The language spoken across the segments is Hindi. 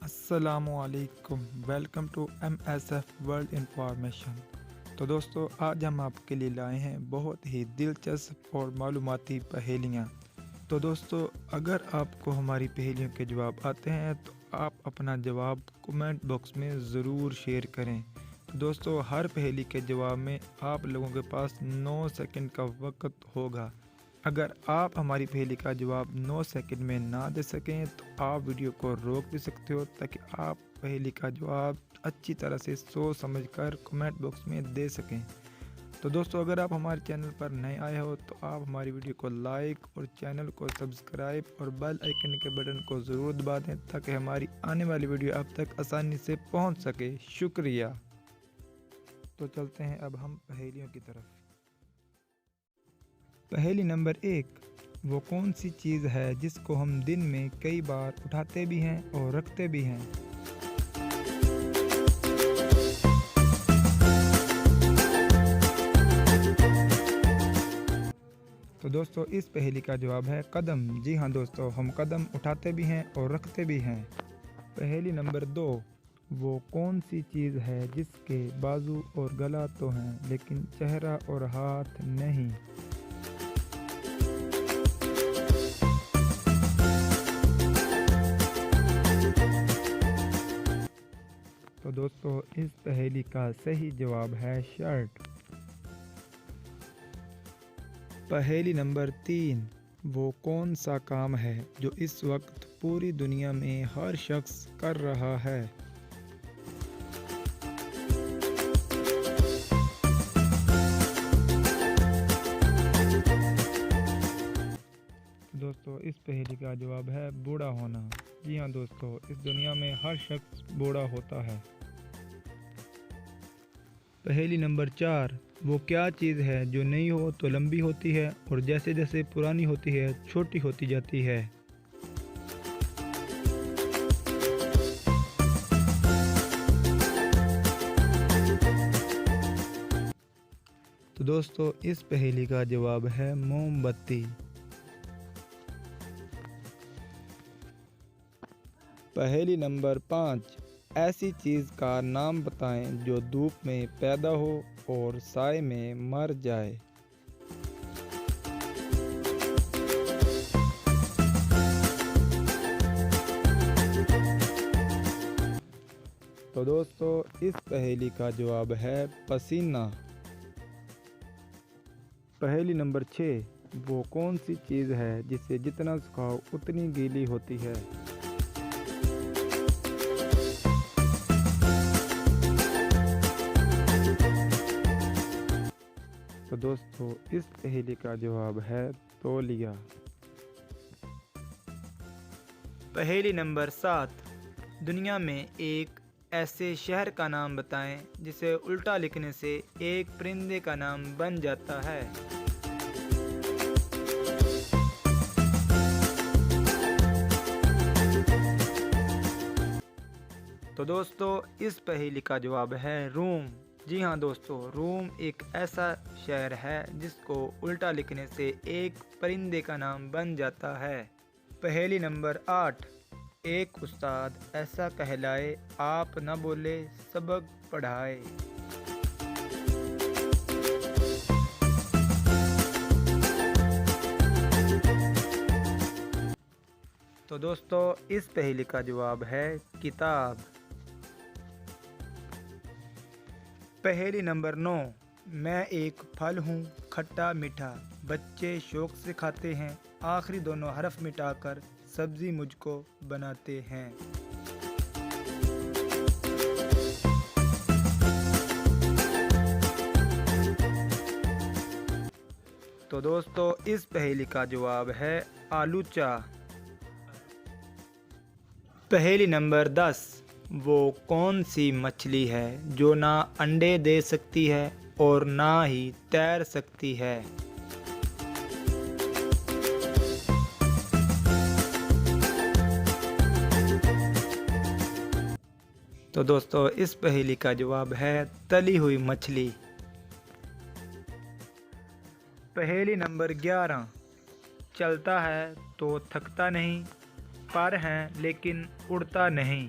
अस्सलामुअलैकुम, welcome to MSF world information. तो दोस्तों, आज हम आपके लिए लाए हैं बहुत ही दिलचस्प और मालूमाती पहेलियाँ। तो दोस्तों, अगर आपको हमारी पहेलियों के जवाब आते हैं तो आप अपना जवाब कमेंट बॉक्स में ज़रूर शेयर करें। तो दोस्तों, हर पहेली के जवाब में आप लोगों के पास 9 सेकंड का वक्त होगा। अगर आप हमारी पहेली का जवाब 9 सेकंड में ना दे सकें तो आप वीडियो को रोक भी सकते हो, ताकि आप पहेली का जवाब अच्छी तरह से सोच समझकर कमेंट बॉक्स में दे सकें। तो दोस्तों, अगर आप हमारे चैनल पर नए आए हो तो आप हमारी वीडियो को लाइक और चैनल को सब्सक्राइब और बेल आइकन के बटन को ज़रूर दबा दें, ताकि हमारी आने वाली वीडियो आप तक आसानी से पहुंच सके। शुक्रिया। तो चलते हैं अब हम पहेलियों की तरफ। पहेली नंबर 1, वो कौन सी चीज़ है जिसको हम दिन में कई बार उठाते भी हैं और रखते भी हैं? तो दोस्तों, इस पहेली का जवाब है कदम। जी हाँ दोस्तों, हम कदम उठाते भी हैं और रखते भी हैं। पहेली नंबर 2, वो कौन सी चीज़ है जिसके बाजू और गला तो हैं लेकिन चेहरा और हाथ नहीं? तो दोस्तों, इस पहेली का सही जवाब है शर्ट। पहेली नंबर 3, वो कौन सा काम है जो इस वक्त पूरी दुनिया में हर शख्स कर रहा है? दोस्तों, इस पहेली का जवाब है बूढ़ा होना। जी हाँ दोस्तों, इस दुनिया में हर शख्स बूढ़ा होता है। पहेली नंबर 4, वो क्या चीज़ है जो नई हो तो लंबी होती है और जैसे जैसे पुरानी होती है छोटी होती जाती है? तो दोस्तों, इस पहेली का जवाब है मोमबत्ती। पहेली नंबर 5, ऐसी चीज़ का नाम बताएं जो धूप में पैदा हो और साए में मर जाए। तो दोस्तों, इस पहेली का जवाब है पसीना। पहेली नंबर 6, वो कौन सी चीज़ है जिसे जितना सुखाओ उतनी गीली होती है? तो दोस्तों, इस पहेली का जवाब है तौलिया। पहेली नंबर 7, दुनिया में एक ऐसे शहर का नाम बताएं जिसे उल्टा लिखने से एक परिंदे का नाम बन जाता है। तो दोस्तों, इस पहेली का जवाब है रोम। जी हाँ दोस्तों, रोम एक ऐसा शहर है जिसको उल्टा लिखने से एक परिंदे का नाम बन जाता है। पहेली नंबर 8, एक उस्ताद ऐसा कहलाए आप न बोले सबक पढ़ाए। तो दोस्तों, इस पहेली का जवाब है किताब। पहेली नंबर 9, मैं एक फल हूँ खट्टा मीठा, बच्चे शौक से खाते हैं, आखिरी दोनों हरफ मिटाकर सब्जी मुझको बनाते हैं। तो दोस्तों, इस पहेली का जवाब है आलूचा। पहेली नंबर 10, वो कौन सी मछली है जो ना अंडे दे सकती है और ना ही तैर सकती है? तो दोस्तों, इस पहेली का जवाब है तली हुई मछली। पहेली नंबर 11, चलता है तो थकता नहीं, पर हैं लेकिन उड़ता नहीं,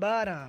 12،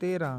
13،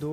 2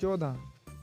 14،